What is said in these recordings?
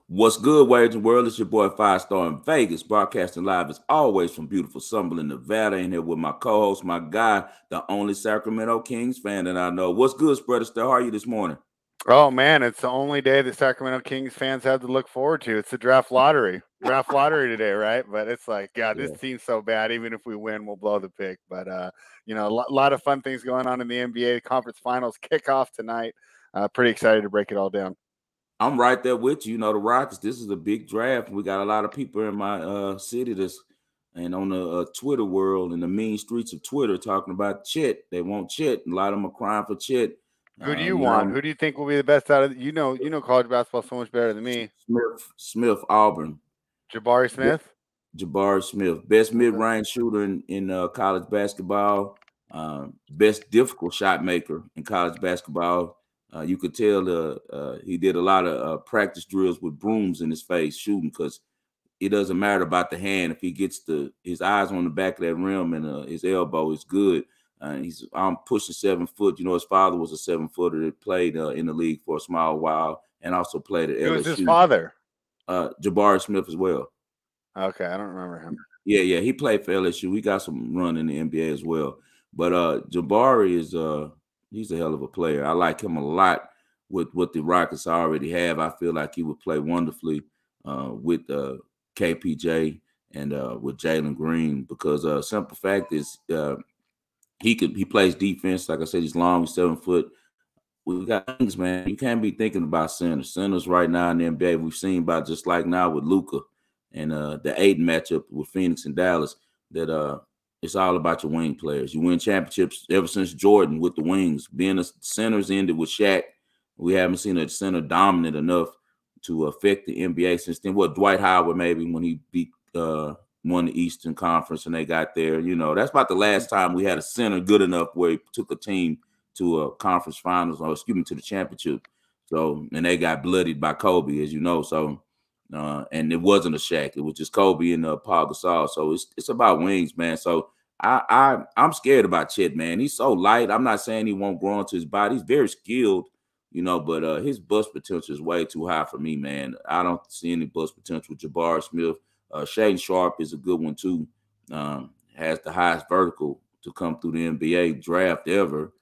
What's good, Wagering World? It's your boy Five Star in Vegas, broadcasting live as always from beautiful Summerlin, Nevada. In here with my co-host, my guy, the only Sacramento Kings fan that I know. What's good, Spreader Star? How are you this morning? Oh man, it's the only day the Sacramento Kings fans have to look forward to. It's the draft lottery today, right? But it's like, God, this team's so bad. Even if we win, we'll blow the pick. But you know, a lot of fun things going on in the NBA. Conference Finals kickoff tonight. Pretty excited to break it all down. I'm right there with you. You know, the Rockets. This is a big draft. We got a lot of people in my city and on the Twitter world and the mean streets of Twitter talking about Chet. They want Chet. A lot of them are crying for Chet. Who do you want? Who do you think will be the best out of you know college basketball so much better than me? Smith, Auburn. Jabari Smith. Jabari Smith, best mid-range shooter in college basketball, best difficult shot maker in college basketball. You could tell he did a lot of practice drills with brooms in his face shooting because it doesn't matter about the hand. If he gets his eyes on the back of that rim and his elbow is good. I'm pushing 7 foot. You know, his father was a 7-footer that played in the league for a small while and also played at LSU. Who was his father? Jabari Smith as well. Okay, I don't remember him. Yeah, he played for LSU. He got some run in the NBA as well. But Jabari is he's a hell of a player. I like him a lot with what the Rockets already have. I feel like he would play wonderfully with KPJ and with Jalen Green because simple fact is he plays defense. Like I said, he's long, he's 7 foot. We got things, man. You can't be thinking about centers. Centers right now in the NBA, we've seen about just like now with Luka and the Aiden matchup with Phoenix and Dallas, that it's all about your wing players. You win championships ever since Jordan with the wings. Being a centers ended with Shaq. We haven't seen a center dominant enough to affect the NBA since then. What, Dwight Howard maybe when he beat won the Eastern Conference and they got there. You know, that's about the last time we had a center good enough where he took a team to a conference finals or excuse me to the championship. So and they got bloodied by Kobe, as you know. So and it wasn't a Shaq. It was just Kobe and Paul Gasol. So it's about wings, man. So I'm scared about Chet, man. He's so light. I'm not saying he won't grow into his body. He's very skilled, you know, but his bust potential is way too high for me, man. I don't see any bust potential with Jabari Smith. Shaedon Sharpe is a good one too. Has the highest vertical to come through the NBA draft ever.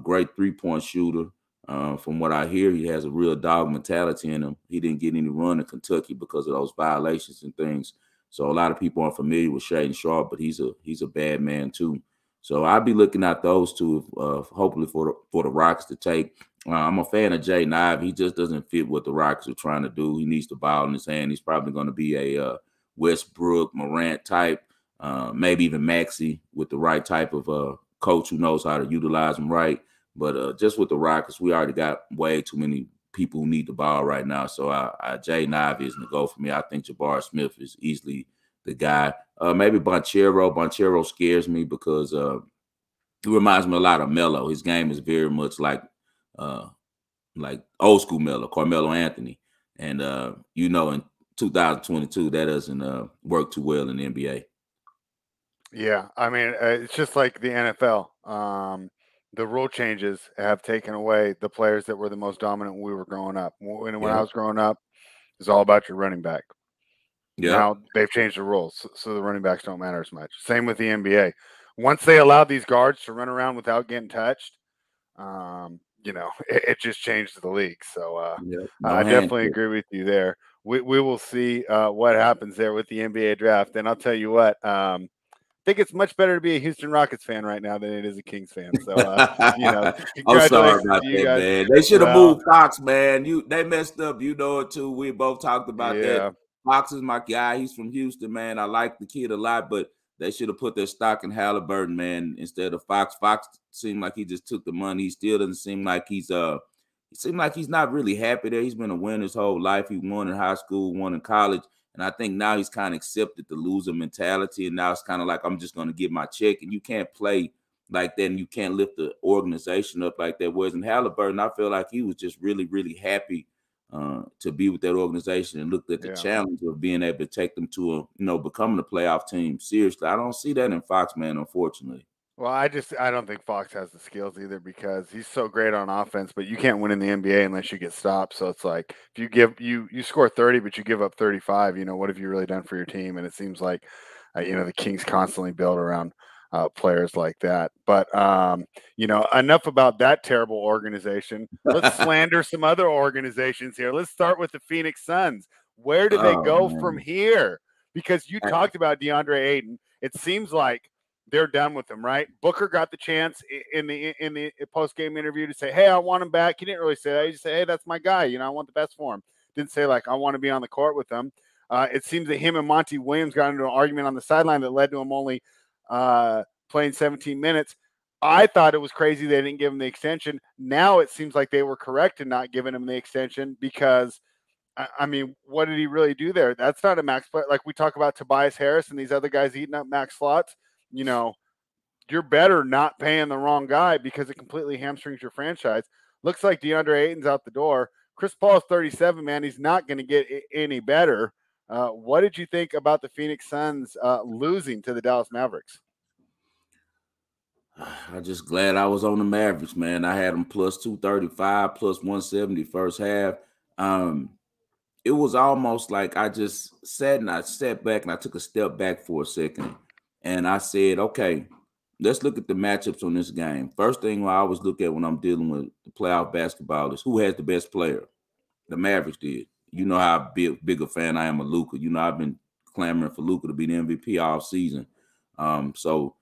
Great three-point shooter. From what I hear, he has a real dog mentality in him. He didn't get any run in Kentucky because of those violations and things. So a lot of people aren't familiar with Shaedon Sharpe, but he's a bad man too. So I'll be looking at those two, hopefully for the Rockets to take. I'm a fan of Jay Nive. He just doesn't fit what the Rockets are trying to do. He needs the ball in his hand. He's probably going to be a Westbrook, Morant type, maybe even Maxey with the right type of coach who knows how to utilize him right. But just with the Rockets, we already got way too many people who need the ball right now. So Jay Nive isn't the go for me. I think Jabari Smith is easily the guy. Maybe Banchero. Banchero scares me because he reminds me a lot of Melo. His game is very much like old school Melo, Carmelo Anthony. And, you know, in 2022, that doesn't work too well in the NBA. Yeah, I mean, it's just like the NFL. The rule changes have taken away the players that were the most dominant when we were growing up. When I was growing up, it's all about your running back. Yeah. Now they've changed the rules, so the running backs don't matter as much. Same with the NBA. Once they allowed these guards to run around without getting touched, you know, it just changed the league. So I definitely agree with you there. We will see what happens there with the NBA draft. And I'll tell you what, I think it's much better to be a Houston Rockets fan right now than it is a Kings fan. So, you know, I'm sorry about that, guys. Man. They should have moved Fox, man. They messed up. You know it too. We both talked about that. Fox is my guy. He's from Houston, man. I like the kid a lot, but they should have put their stock in Halliburton, man, instead of Fox. Fox seemed like he just took the money. He still doesn't seem like he seemed like he's not really happy there. He's been a winner his whole life. He won in high school, won in college. And I think now he's kind of accepted the loser mentality. And now it's kind of like, I'm just going to get my check. And you can't play like that. And you can't lift the organization up like that. Whereas in Halliburton, I feel like he was just really, really happy to be with that organization and looked at the challenge of being able to take them to becoming a playoff team. Seriously, I don't see that in Fox, man, unfortunately. Well, I don't think Fox has the skills either, because he's so great on offense, but you can't win in the NBA unless you get stopped. So it's like, if you score 30, but you give up 35, what have you really done for your team? And it seems like, the Kings constantly build around players like that. But enough about that terrible organization. Let's slander some other organizations here. Let's start with the Phoenix Suns. Where do they go from here? Because you talked about DeAndre Ayton. It seems like they're done with him, right? Booker got the chance in the post-game interview to say, hey, I want him back. He didn't really say that. He just said, hey, that's my guy. I want the best for him. Didn't say, like, I want to be on the court with him. It seems that him and Monty Williams got into an argument on the sideline that led to him only playing 17 minutes. I thought it was crazy they didn't give him the extension. Now it seems like they were correct in not giving him the extension, because I mean, what did he really do there? That's not a max player. Like we talk about Tobias Harris and these other guys eating up max slots. You're better not paying the wrong guy, because it completely hamstrings your franchise. Looks like DeAndre Ayton's out the door. Chris Paul is 37, man. He's not going to get any better. What did you think about the Phoenix Suns losing to the Dallas Mavericks? I'm just glad I was on the Mavericks, man. I had them plus 235, plus 170 first half. It was almost like I just sat back and I took a step back for a second. And I said, okay, let's look at the matchups on this game. First thing I always look at when I'm dealing with the playoff basketball is who has the best player. The Mavericks did. You know how big a fan I am of Luka. I've been clamoring for Luka to be the MVP all season. So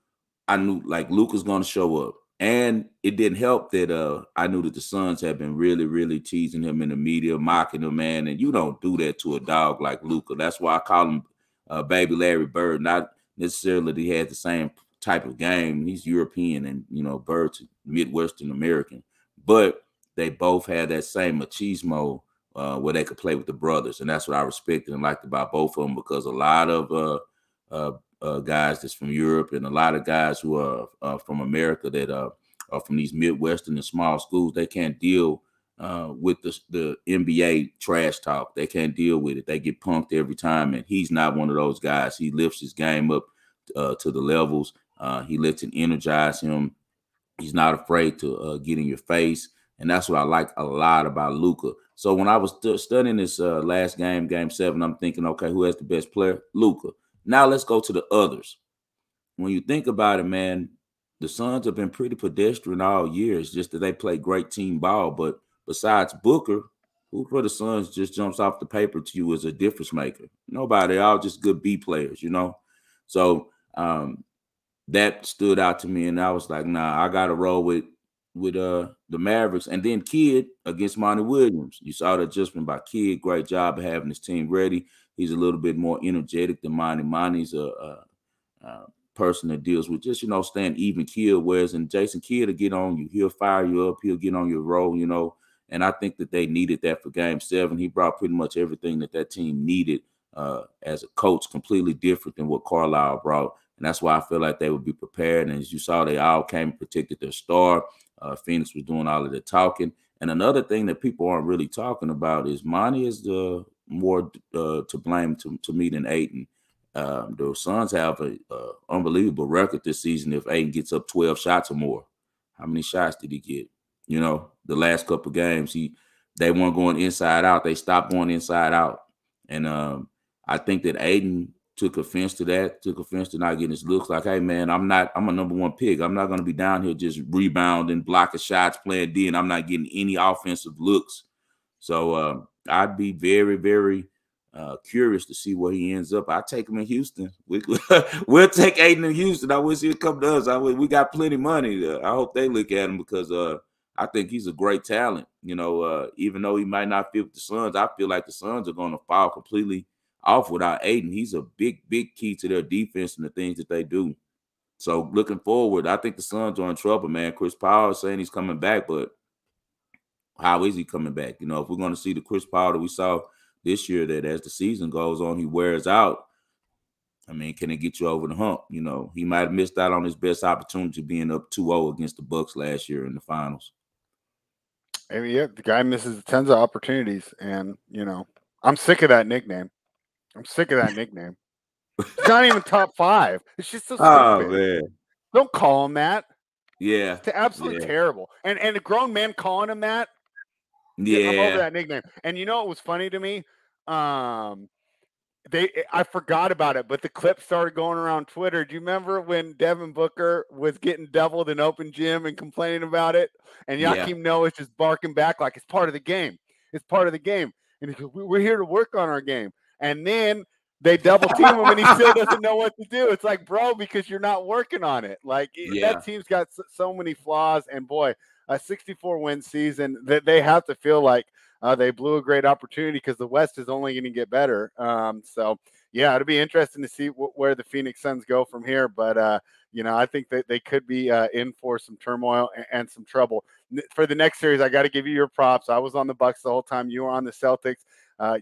I knew like Luka's going to show up. And it didn't help that I knew that the Suns had been really, really teasing him in the media, mocking him, man. And you don't do that to a dog like Luka. That's why I call him Baby Larry Bird. Not necessarily that he had the same type of game. He's European and, Bird's Midwestern American. But they both had that same machismo where they could play with the brothers. And that's what I respected and liked about both of them, because a lot of guys that's from Europe and a lot of guys who are from America that are from these Midwestern and small schools, they can't deal with the NBA trash talk. They can't deal with it. They get punked every time, and he's not one of those guys. He lifts his game up to the levels. He lets it energize him. He's not afraid to get in your face, and that's what I like a lot about Luka. So when I was studying this last game, Game 7, I'm thinking, okay, who has the best player? Luka. Now let's go to the others. When you think about it, man, the Suns have been pretty pedestrian all year. It's just that they play great team ball. But besides Booker, who for the Suns just jumps off the paper to you as a difference maker? Nobody. All just good B players, So that stood out to me, and I was like, nah, I got to roll with the Mavericks. And then Kidd against Monty Williams. You saw the adjustment by Kidd. Great job of having his team ready. He's a little bit more energetic than Monty. Monty's a person that deals with just, staying even keel, whereas in Jason Kidd will get on you. He'll fire you up. He'll get on your roll, and I think that they needed that for Game 7. He brought pretty much everything that team needed as a coach, completely different than what Carlisle brought. And that's why I feel like they would be prepared. And as you saw, they all came and protected their star. Phoenix was doing all of the talking. And another thing that people aren't really talking about is Monty is the more to blame to me than Ayton. The Suns have an unbelievable record this season if Ayton gets up 12 shots or more. How many shots did he get? The last couple of games, they weren't going inside out. They stopped going inside out. And I think that Ayton took offense to that, took offense to not getting his looks. Like, hey, man, I'm a #1 pick. I'm not going to be down here just rebounding, blocking shots, playing D, and I'm not getting any offensive looks. So I'd be very, very curious to see where he ends up. I take him in Houston. We'll take Ayton in Houston. I wish he'd come to us. We got plenty of money. I hope they look at him, because I think he's a great talent. Even though he might not fit with the Suns, I feel like the Suns are going to fall completely off without Ayton. He's a big, big key to their defense and the things that they do. So looking forward, I think the Suns are in trouble, man. Chris Paul is saying he's coming back, but how is he coming back? If we're going to see the Chris Paul that we saw this year, that as the season goes on, he wears out. I mean, can it get you over the hump? He might have missed out on his best opportunity being up 2-0 against the Bucks last year in the finals. I mean, yeah, the guy misses tons of opportunities, and I'm sick of that nickname. It's not even top 5. It's just so stupid. Oh, man. Don't call him that. Yeah. It's absolutely terrible. And a grown man calling him that. Yeah. I'm over that nickname. And you know what was funny to me? I forgot about it, but the clip started going around Twitter. Do you remember when Devin Booker was getting doubled in open gym and complaining about it? And Joakim Noah is just barking back like it's part of the game. It's part of the game. And he goes, we're here to work on our game. And then they double team him and he still doesn't know what to do. It's like, bro, because you're not working on it. Like that team's got so many flaws. And boy, a 64-win season that they have to feel like they blew a great opportunity because the West is only going to get better. So, yeah, it'll be interesting to see where the Phoenix Suns go from here. But, you know, I think that they could be in for some turmoil and some trouble. For the next series, I got to give you your props. I was on the Bucks the whole time. You were on the Celtics.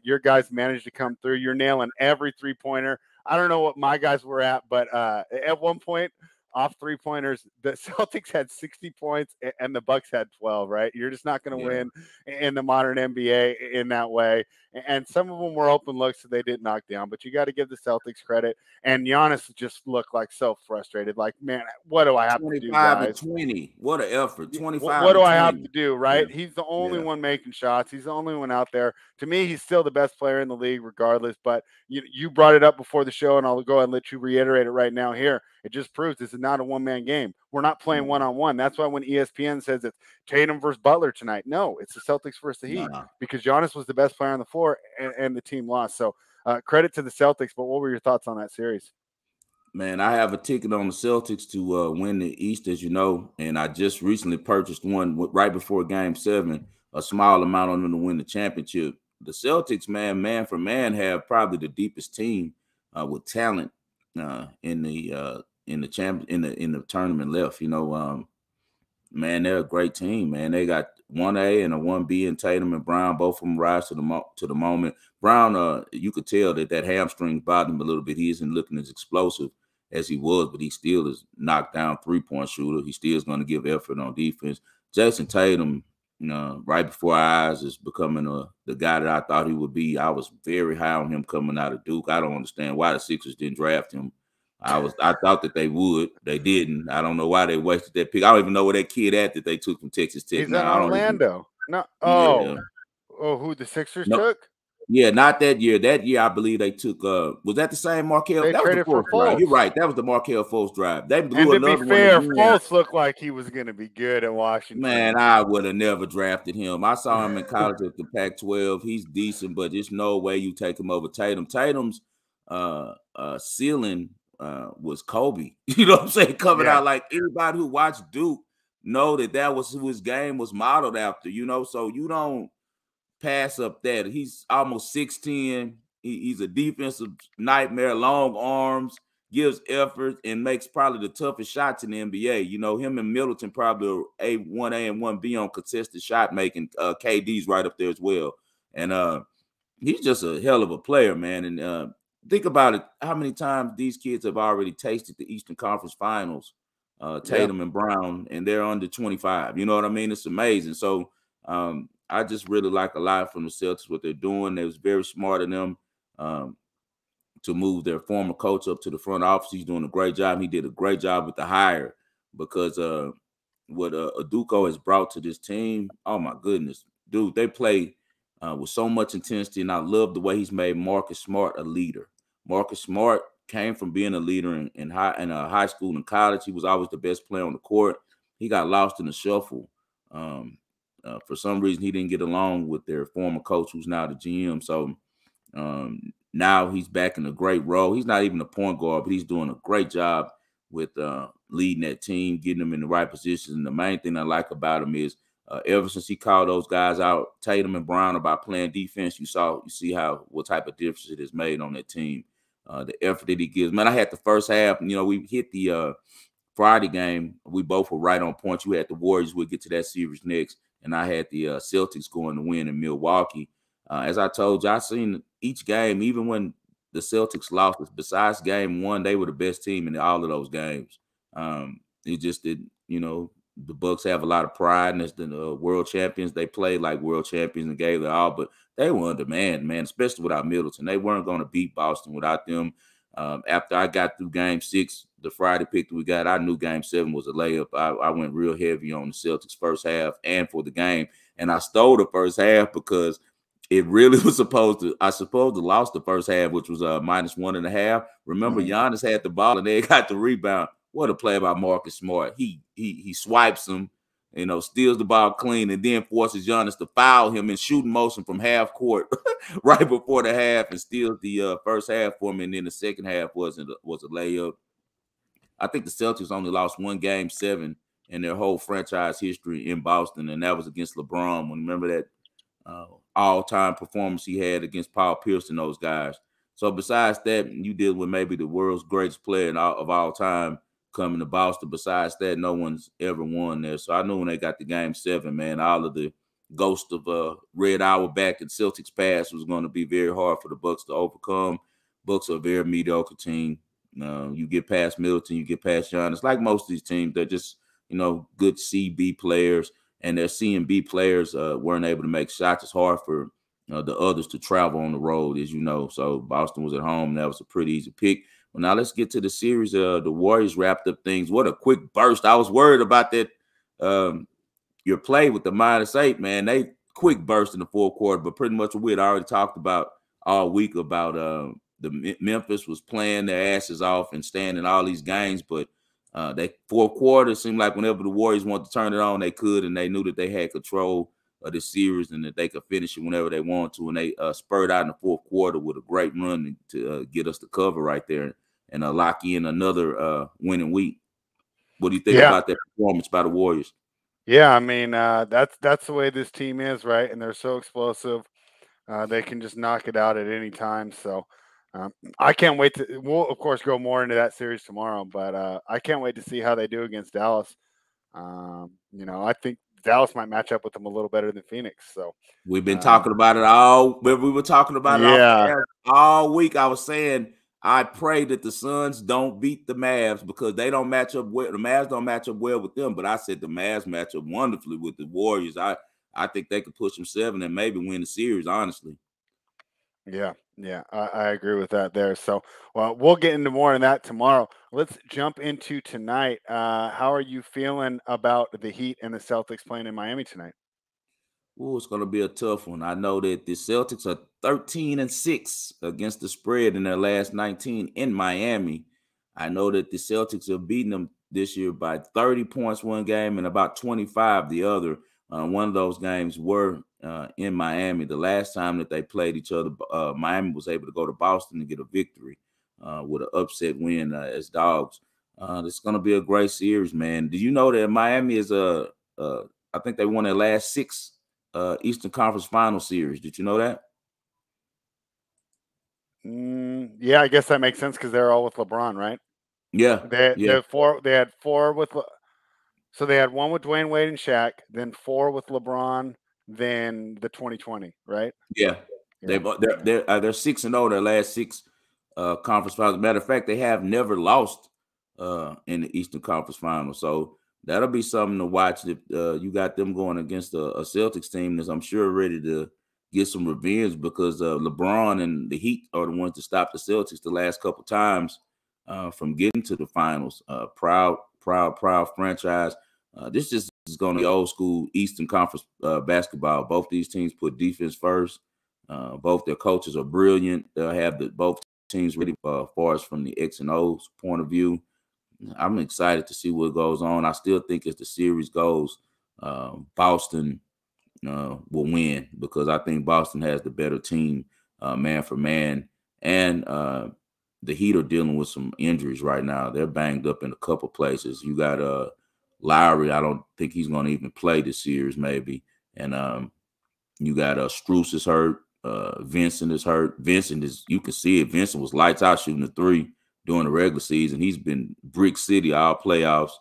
Your guys managed to come through. You're nailing every three-pointer. I don't know what my guys were at, but at one point, off three-pointers, the Celtics had 60 points and the Bucks had 12, right? You're just not going to win in the modern NBA in that way. And some of them were open looks that they didn't knock down, but you got to give the Celtics credit. And Giannis just looked like so frustrated. Like, man, what do I have to do, guys? 25 and 20. What an effort. 25 What do I 20. have to do, right? Yeah. He's the only one making shots. He's the only one out there. To me, he's still the best player in the league regardless. But you brought it up before the show, and I'll go ahead and let you reiterate it right now here. It just proves this is not a one-man game. We're not playing one-on-one. That's why when ESPN says it's Tatum versus Butler tonight, no, it's the Celtics versus the Heat because Giannis was the best player on the floor and the team lost. So credit to the Celtics, but what were your thoughts on that series? Man, I have a ticket on the Celtics to win the East, as you know, and I just recently purchased one right before Game 7, a small amount on them to win the championship. The Celtics, man for man, have probably the deepest team with talent in the tournament left. You know, man, they're a great team. Man, they got 1A and a 1B in Tatum and Brown. Both of them rise to the moment. Brown, you could tell that hamstring bothered him a little bit. He isn't looking as explosive as he was, but he still is knocked down three-point shooter. He still is going to give effort on defense. Jason Tatum, right before our eyes, is becoming the guy that I thought he would be. I was very high on him coming out of Duke. I don't understand why the Sixers didn't draft him. I thought that they would. They didn't. I don't know why they wasted that pick. I don't even know where that kid at that they took from Texas Tech. He's in Orlando. Who the Sixers took? Yeah, not that year. That year, I believe they took. Was that the same Markelle? They traded for Fultz. You're right. That was the Markelle Fultz drive. They blew another one. To be fair, Fultz looked like he was going to be good at Washington. Man, I would have never drafted him. I saw him in college at the Pac-12. He's decent, but there's no way you take him over Tatum. Tatum's ceiling was Kobe. You know what I'm saying? Coming out like anybody who watched Duke know that was who his game was modeled after. You know, so you don't pass up that. He's almost 6'10". He's a defensive nightmare, long arms, gives effort, and makes probably the toughest shots in the NBA. You know, him and Middleton probably are 1A and 1B on contested shot making. KD's right up there as well. And he's just a hell of a player, man. And think about it, how many times these kids have already tasted the Eastern Conference Finals, Tatum and Brown, and they're under 25. You know what I mean? It's amazing. So I just really like a lot from the Celtics, what they're doing. It was very smart of them to move their former coach up to the front office. He's doing a great job. He did a great job with the hire because what Udoka has brought to this team, oh, my goodness. Dude, they play with so much intensity, and I love the way he's made Marcus Smart a leader. Marcus Smart came from being a leader in high school and college. He was always the best player on the court. He got lost in the shuffle. For some reason, he didn't get along with their former coach, who's now the GM. So now he's back in a great role. He's not even a point guard, but he's doing a great job with leading that team, getting them in the right positions. And the main thing I like about him is ever since he called those guys out, Tatum and Brown, about playing defense, you see what type of difference it has made on that team. The effort that he gives. Man, I had the first half, we hit the Friday game. We both were right on points. You had the Warriors. We'll get to that series next. And I had the Celtics going to win in Milwaukee. As I told you, I seen each game, even when the Celtics lost, besides game 1, they were the best team in all of those games. It just did, the Bucks have a lot of pride, and as the world champions, they played like world champions and gave it all, but they were under man, especially without Middleton. They weren't going to beat Boston without them. After I got through Game 6, the Friday pick that we got, I knew Game 7 was a layup. I went real heavy on the Celtics first half and for the game, and I stole the first half because it really was supposed to. I supposed to lost the first half, which was -1.5. Remember, Giannis had the ball and they got the rebound. What a play by Marcus Smart. He swipes him, steals the ball clean, and then forces Giannis to foul him in shooting motion from half court right before the half, and steals the first half for me. And then the second half was a layup. I think the Celtics only lost one Game 7 in their whole franchise history in Boston, and that was against LeBron. Remember that all-time performance he had against Paul Pierce and those guys. So besides that, you deal with maybe the world's greatest player of all time coming to Boston. Besides that, no one's ever won there. So I knew when they got to Game 7, man, all of the ghost of Red Auerbach and Celtics past was going to be very hard for the Bucks to overcome. Bucks are a very mediocre team. You get past Middleton, you get past Giannis. Like most of these teams, they're just, good C-B players. And their C and B players weren't able to make shots. It's hard for the others to travel on the road, as you know. So Boston was at home. That was a pretty easy pick. Well, now let's get to the series. The Warriors wrapped up things. What a quick burst. I was worried about that. Your play with the -8, man. They quick burst in the fourth quarter, but pretty much what we had already talked about all week about the Memphis was playing their asses off and staying in all these games, but they fourth quarter seemed like whenever the Warriors wanted to turn it on, they could, and they knew that they had control of the series and that they could finish it whenever they wanted to. And they spurred out in the fourth quarter with a great run to get us the cover right there and lock in another winning week. What do you think about that performance by the Warriors? Yeah, I mean, that's the way this team is, right? And they're so explosive. They can just knock it out at any time. So I can't wait to. We'll of course go more into that series tomorrow, but I can't wait to see how they do against Dallas. I think Dallas might match up with them a little better than Phoenix. So we've been talking about it all. We were talking about it all week. I was saying I pray that the Suns don't beat the Mavs because they don't match up well. The Mavs don't match up well with them. But I said the Mavs match up wonderfully with the Warriors. I think they could push them 7 and maybe win the series, honestly. Yeah, I agree with that there. So, well, we'll get into more on that tomorrow. Let's jump into tonight. How are you feeling about the Heat and the Celtics playing in Miami tonight? Ooh, it's going to be a tough one. I know that the Celtics are 13-6 against the spread in their last 19 in Miami. I know that the Celtics have beaten them this year by 30 points one game and about 25 the other. One of those games were in Miami. The last time that they played each other, Miami was able to go to Boston and get a victory with an upset win as dogs. It's going to be a great series, man. Do you know that Miami is I think they won their last 6 Eastern Conference Final Series? Did you know that? Yeah, I guess that makes sense because they're all with LeBron, right? Yeah, They had 4 with. So they had 1 with Dwayne Wade and Shaq, then 4 with LeBron, then the 2020, right? Yeah. They're 6-0 their last 6 conference finals. Matter of fact, they have never lost in the Eastern Conference Finals. So that'll be something to watch if you got them going against a Celtics team that's, I'm sure, ready to get some revenge because LeBron and the Heat are the ones to stop the Celtics the last couple times from getting to the finals. Proud franchise. This just is going to be old school Eastern Conference basketball. Both these teams put defense first. Both their coaches are brilliant. They'll have both teams ready far as from the X and O's point of view. I'm excited to see what goes on. I still think as the series goes, Boston will win because I think Boston has the better team, man for man. And the Heat are dealing with some injuries right now. They're banged up in a couple places. You got Lowry. I don't think he's going to even play this series, maybe. And you got Strus is hurt. Vincent is hurt. Vincent is, you can see it. Vincent was lights out shooting a 3 during the regular season. He's been brick city all playoffs.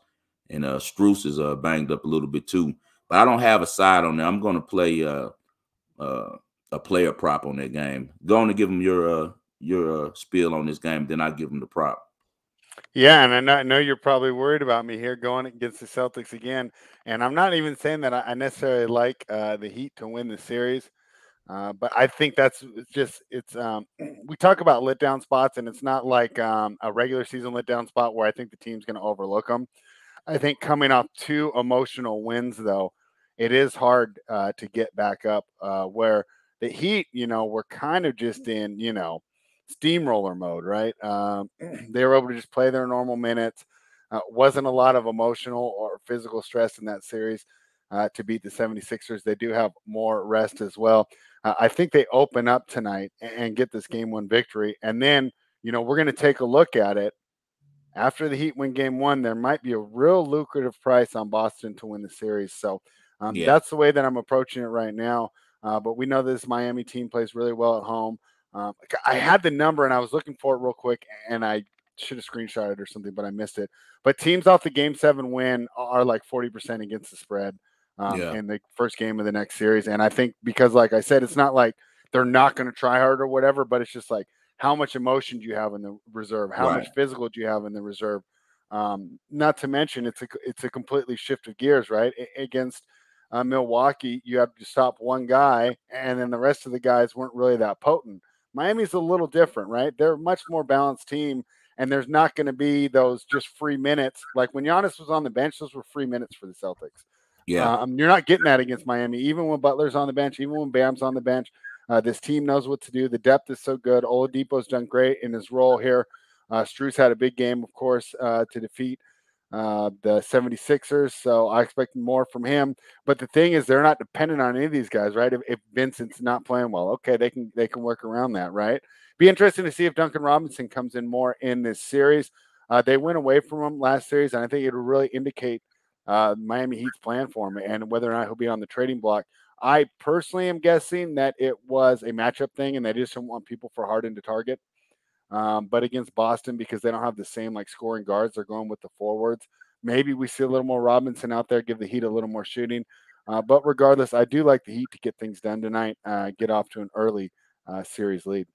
And Strus is banged up a little bit too. But I don't have a side on there. I'm going to play a player prop on that game. Go on and give them your spiel on this game. Then I'll give them the prop. Yeah, and I know you're probably worried about me here going against the Celtics again. And I'm not even saying that I necessarily like the Heat to win the series. But I think that's just we talk about letdown spots, and it's not like a regular season letdown spot where I think the team's going to overlook them. I think coming off 2 emotional wins, though, it is hard to get back up. Where the Heat, were kind of just in steamroller mode, right? They were able to just play their normal minutes. Wasn't a lot of emotional or physical stress in that series to beat the 76ers. They do have more rest as well. I think they open up tonight and get this game 1 victory. And then, we're going to take a look at it. After the Heat win game 1, there might be a real lucrative price on Boston to win the series. So that's the way that I'm approaching it right now. But we know this Miami team plays really well at home. I had the number and I was looking for it real quick, and I should have screenshotted or something, but I missed it. But teams off the game 7 win are like 40% against the spread in the first game of the next series. And I think because, like I said, it's not like they're not going to try hard or whatever, but it's just like, how much emotion do you have in the reserve? How much physical do you have in the reserve? Not to mention, it's a completely shift of gears, right? Against Milwaukee, you have to stop one guy, and then the rest of the guys weren't really that potent. Miami's a little different, right? They're a much more balanced team, and there's not going to be those just free minutes. Like when Giannis was on the bench, those were free minutes for the Celtics. Yeah. You're not getting that against Miami, even when Butler's on the bench, even when Bam's on the bench. This team knows what to do. The depth is so good. Oladipo's done great in his role here. Strus had a big game, of course, to defeat the 76ers. So I expect more from him. But the thing is, they're not dependent on any of these guys, right? If Vincent's not playing well, okay, they can work around that, right? Be interesting to see if Duncan Robinson comes in more in this series. They went away from him last series, and I think it'll really indicate Miami Heat's plan for him and whether or not he'll be on the trading block. I personally am guessing that it was a matchup thing and they just don't want people for Harden to target. But against Boston, because they don't have the same like scoring guards, they're going with the forwards. Maybe we see a little more Robinson out there, give the Heat a little more shooting. But regardless, I do like the Heat to get things done tonight, get off to an early series lead.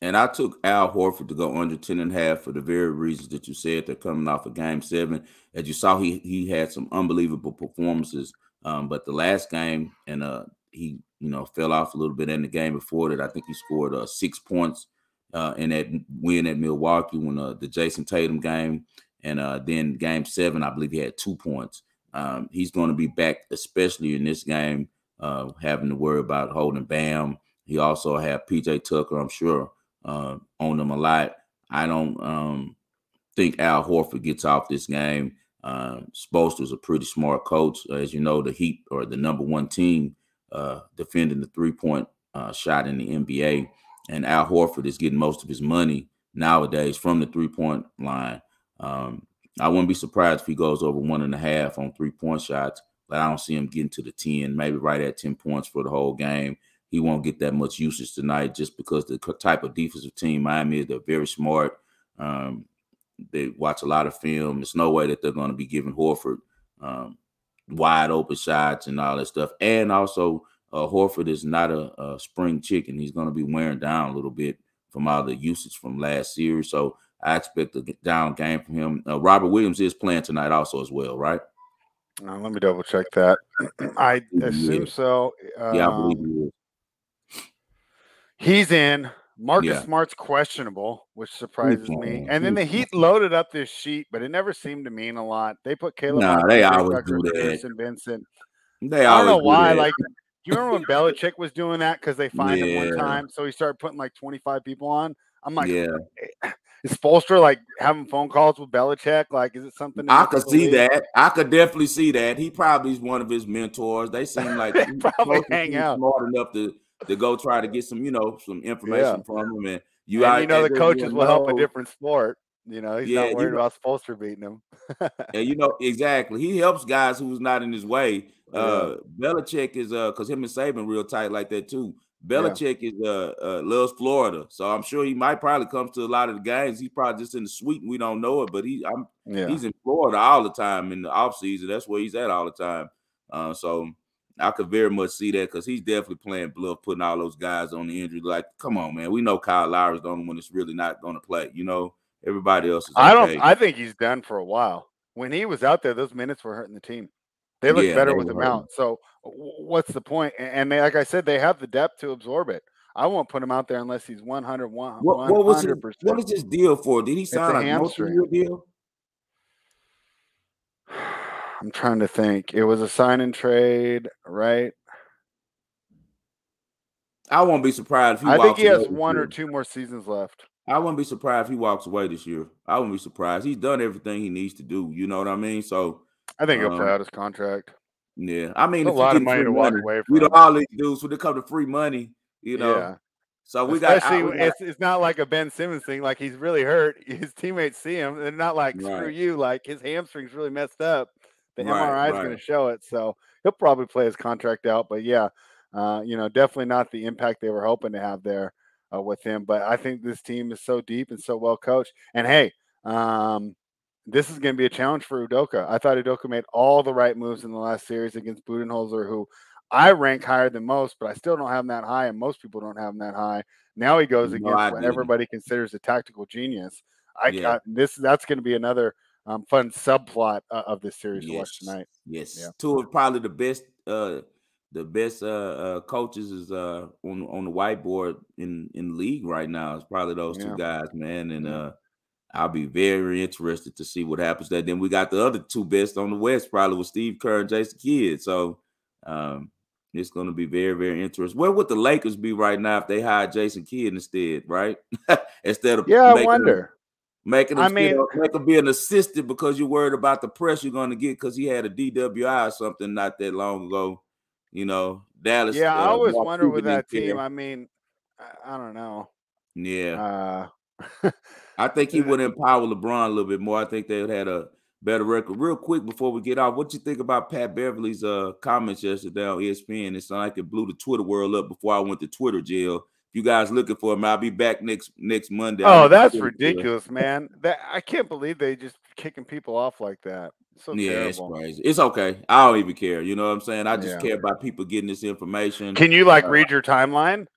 And I took Al Horford to go under 10.5 for the very reasons that you said. They're coming off of game 7. As you saw, he had some unbelievable performances. But the last game, and he fell off a little bit in the game before that. I think he scored 6 points in that win at Milwaukee when the Jason Tatum game. And then game 7, I believe he had 2 points. He's going to be back, especially in this game, having to worry about holding Bam. He also had PJ Tucker, I'm sure, on them a lot. I don't think Al Horford gets off this game. Spoelstra's a pretty smart coach. As you know, the Heat are the #1 team defending the 3-point shot in the NBA. And Al Horford is getting most of his money nowadays from the 3-point line. I wouldn't be surprised if he goes over 1.5 on 3-point shots, but I don't see him getting to the 10, maybe right at 10 points for the whole game. He won't get that much usage tonight just because the type of defensive team Miami is. They're very smart. They watch a lot of film. There's no way that they're going to be giving Horford wide open shots and all that stuff. And also, Horford is not a spring chicken. He's going to be wearing down a little bit from all the usage from last series. So I expect a down game from him. Robert Williams is playing tonight also as well, right? Let me double check that. I assume so. Yeah, I believe he is. He's in. Marcus Smart's questionable, which surprises me. And then the Heat loaded up this sheet, but it never seemed to mean a lot. They put Caleb on. They always do that. And Vincent. They I don't know always why. do that. Like, do you remember when Belichick was doing that because they fined him one time? So he started putting like 25 people on. I'm like, is Spoelstra like having phone calls with Belichick? Like, is it something? I could see that. I could definitely see that. He probably is one of his mentors. They seem like they probably hang out smart enough to go try to get some, some information from him. And the coaches will help a different sport. He's not worried about Spoelstra beating him. Yeah, exactly. He helps guys who's not in his way. Belichick is because him and Saban real tight like that too. Belichick is loves Florida, so I'm sure he might probably come to a lot of the games. He's probably just in the suite and we don't know it, but he's in Florida all the time in the off season. That's where he's at all the time. So I could very much see that because he's definitely playing bluff, putting all those guys on the injury. Like, come on, man. We know Kyle Lowry's the only one that's really not going to play. Everybody else is okay. I think he's done for a while. When he was out there, those minutes were hurting the team. They look better with him out. So what's the point? And they, like I said, they have the depth to absorb it. I won't put him out there unless he's 100%. What is his deal for? Did he sign a multi-year deal? I'm trying to think. It was a sign and trade, right? I won't be surprised if he I think he has 1 or 2 more seasons left. I wouldn't be surprised if he walks away this year. I wouldn't be surprised. He's done everything he needs to do. You know what I mean? So I think he'll play out his contract. Yeah, I mean, a lot of money to walk away from. You know, all these dudes when they come to free money, you know. Yeah. So we especially it's not like a Ben Simmons thing. Like he's really hurt. His teammates see him. They're not like screw you. Like his hamstring's really messed up. The MRI is going to show it. So he'll probably play his contract out. But yeah, you know, definitely not the impact they were hoping to have there with him. But I think this team is so deep and so well coached. And hey, this is going to be a challenge for Udoka. I thought Udoka made all the right moves in the last series against Budenholzer, who I rank higher than most, but I still don't have him that high, and most people don't have him that high. Now he goes against what everybody considers a tactical genius. That's going to be another fun subplot of this series to watch tonight. Yes, two of probably the best coaches is on the whiteboard in the league right now. It's probably those two guys, man, and I'll be very interested to see what happens there. Then we got the other two best on the West, probably with Steve Kerr and Jason Kidd. So it's going to be very, very interesting. Where would the Lakers be right now if they hired Jason Kidd instead, right? Instead of making him be an assistant because you're worried about the press you're going to get because he had a DWI or something not that long ago. You know, Dallas. Yeah, I always wonder with that team. I mean, I don't know. Yeah. I think he would empower LeBron a little bit more. I think they would have had a better record. Real quick before we get off, what you think about Pat Beverly's comments yesterday on ESPN? It sounded like it blew the Twitter world up before I went to Twitter jail. If you guys looking for him, I'll be back next Monday. Oh, that's ridiculous, man. I can't believe they just kicking people off like that. So terrible. It's crazy. It's okay. I don't even care. You know what I'm saying? I just care about people getting this information. Can you read your timeline?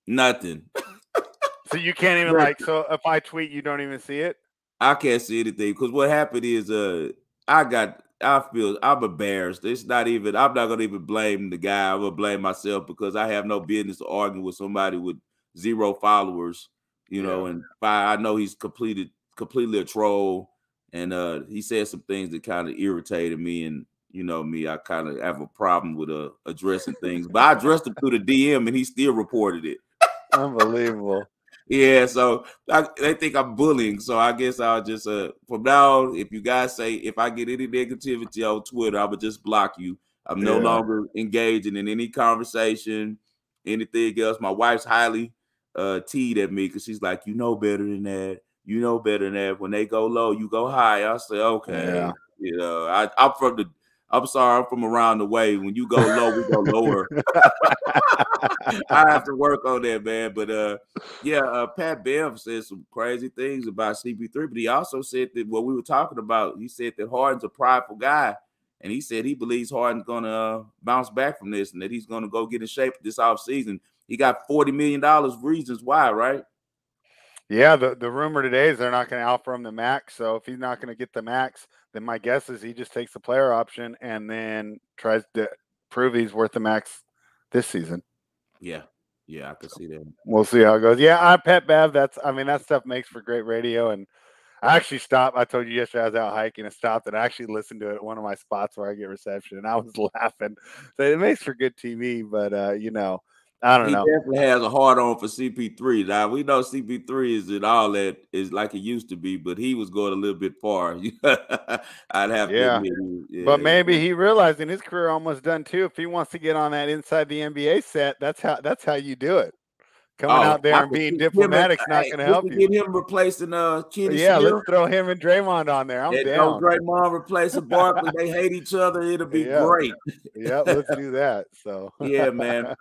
Nothing. So you can't even so if I tweet, you don't even see it? I can't see anything because what happened is I'm embarrassed. It's not even, I'm not gonna even blame the guy. I'm gonna blame myself because I have no business arguing with somebody with 0 followers, you know, and I know he's completely a troll. And he said some things that kind of irritated me, and you know me, I kind of have a problem with addressing things. But I addressed him through the DM, and he still reported it. Unbelievable. Yeah, so they think I'm bullying. So I guess I'll just from now on, if you guys say if I get any negativity on Twitter, I would just block you. I'm no longer engaging in any conversation, anything else. My wife's highly teed at me because she's like, you know better than that. You know better than that. When they go low, you go high. I say, okay. You know, I'm sorry, I'm from around the way. When you go low, we go lower. I have to work on that, man. But Pat Bev said some crazy things about CP3, but he also said that what we were talking about, he said that Harden's a prideful guy, and he said he believes Harden's gonna bounce back from this and that he's gonna go get in shape this offseason. He got $40 million reasons why, right? Yeah, the rumor today is they're not going to offer him the max. So if he's not going to get the max, then my guess is he just takes the player option and then tries to prove he's worth the max this season. Yeah, I can see that. We'll see how it goes. Yeah, Pat Bev, that stuff makes for great radio. And I actually stopped. I told you yesterday I was out hiking. I stopped and I actually listened to it at one of my spots where I get reception, and I was laughing. So it makes for good TV, but you know. I don't know. He definitely has a hard on for CP3. Now we know CP3 isn't all that is like it used to be, but he was going a little bit far. I'd have to admit. Yeah. But maybe he realized in his career almost done too. If he wants to get on that inside the NBA set, that's how you do it. Coming out there and being diplomatic's not going to help you. Get him replacing Kenny. Yeah, let's throw him and Draymond on there. I'm down. Draymond replacing Barkley. They hate each other. It'll be great. Yeah, let's do that. So yeah, man.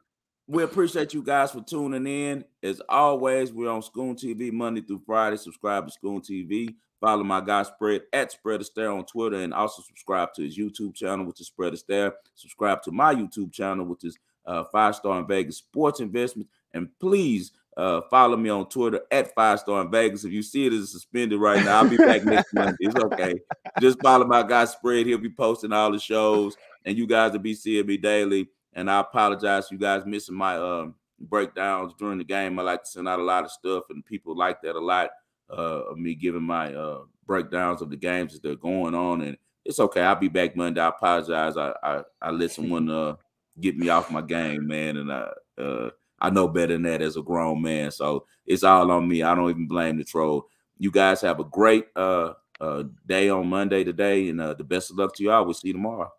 We appreciate you guys for tuning in. As always, we're on SCOON TV Monday through Friday. Subscribe to SCOON TV. Follow my guy Spread at Spread ASTAIRE on Twitter, and also subscribe to his YouTube channel, which is Spread ASTAIRE. Subscribe to my YouTube channel, which is 5-Star in Vegas Sports Investment. And please follow me on Twitter at 5-Star in Vegas. If you see it as suspended right now, I'll be back next Monday. It's okay. Just follow my guy Spread. He'll be posting all the shows. and you guys will be seeing me daily. And I apologize for you guys missing my breakdowns during the game. I like to send out a lot of stuff, and people like that a lot, of me giving my breakdowns of the games as they're going on. And it's okay. I'll be back Monday. I apologize. I let someone get me off my game, man, and I know better than that as a grown man. So it's all on me. I don't even blame the troll. You guys have a great day on Monday today, and the best of luck to y'all. We'll see you tomorrow.